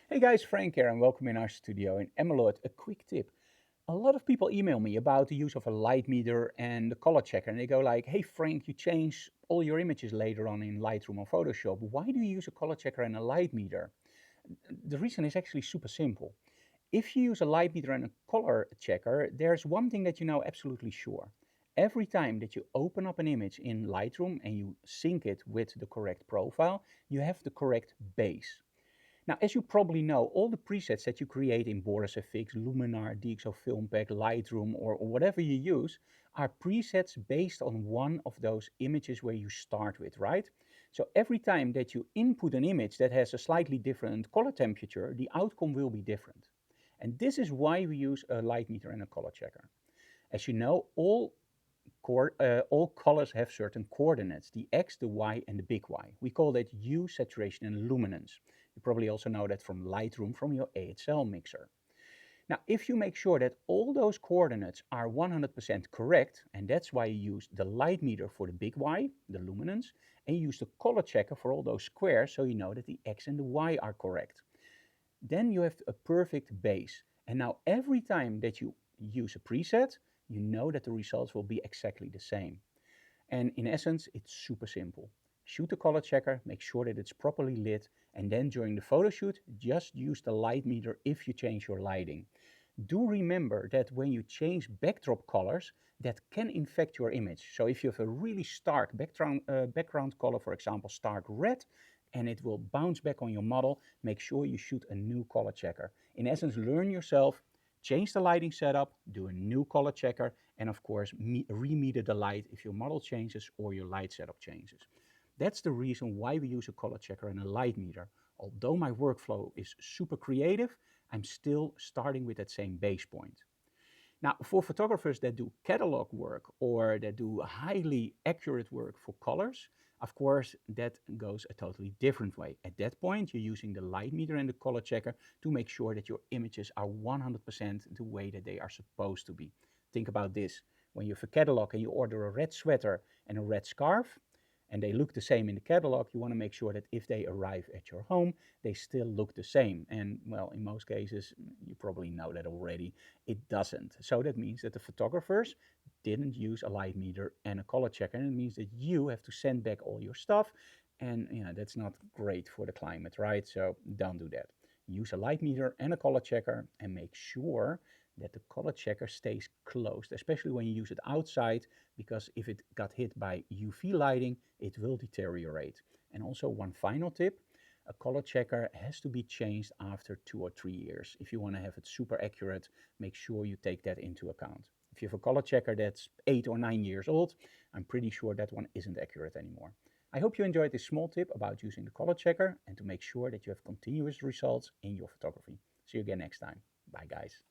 Hey guys, Frank here and welcome in our studio in Emmeloord. A quick tip. A lot of people email me about the use of a light meter and the color checker and they go like, hey Frank, you change all your images later on in Lightroom or Photoshop. Why do you use a color checker and a light meter? The reason is actually super simple. If you use a light meter and a color checker, there's one thing that you know absolutely sure. Every time that you open up an image in Lightroom and you sync it with the correct profile, you have the correct base. Now, as you probably know, all the presets that you create in Boris FX, Luminar, DxO Film Pack, Lightroom, or whatever you use, are presets based on one of those images where you start with, right? So every time that you input an image that has a slightly different color temperature, the outcome will be different. And this is why we use a light meter and a color checker. As you know, all colors have certain coordinates, the X, the Y, and the big Y. We call that hue, saturation, and luminance. You probably also know that from Lightroom from your ASL mixer. Now, if you make sure that all those coordinates are 100% correct, and that's why you use the light meter for the big Y, the luminance, and you use the color checker for all those squares so you know that the X and the Y are correct, then you have a perfect base. And now every time that you use a preset, you know that the results will be exactly the same. And in essence, it's super simple. Shoot the color checker, make sure that it's properly lit, and then during the photo shoot, just use the light meter if you change your lighting. Do remember that when you change backdrop colors, that can infect your image. So if you have a really stark background color, for example, stark red, and it will bounce back on your model, make sure you shoot a new color checker. In essence, learn yourself, change the lighting setup, do a new color checker, and of course, re-meter the light if your model changes or your light setup changes. That's the reason why we use a color checker and a light meter. Although my workflow is super creative, I'm still starting with that same base point. Now, for photographers that do catalog work or that do highly accurate work for colors, of course, that goes a totally different way. At that point, you're using the light meter and the color checker to make sure that your images are 100% the way that they are supposed to be. Think about this. When you have a catalog and you order a red sweater and a red scarf, and they look the same in the catalog, you want to make sure that if they arrive at your home, they still look the same. And well, in most cases, you probably know that already, it doesn't. So that means that the photographers didn't use a light meter and a color checker. And it means that you have to send back all your stuff. And yeah, that's not great for the climate, right? So don't do that. Use a light meter and a color checker and make sure that the color checker stays closed, especially when you use it outside, because if it got hit by UV lighting, it will deteriorate. And also one final tip, a color checker has to be changed after 2 or 3 years. If you want to have it super accurate, make sure you take that into account. If you have a color checker that's 8 or 9 years old, I'm pretty sure that one isn't accurate anymore. I hope you enjoyed this small tip about using the color checker and to make sure that you have continuous results in your photography. See you again next time. Bye guys.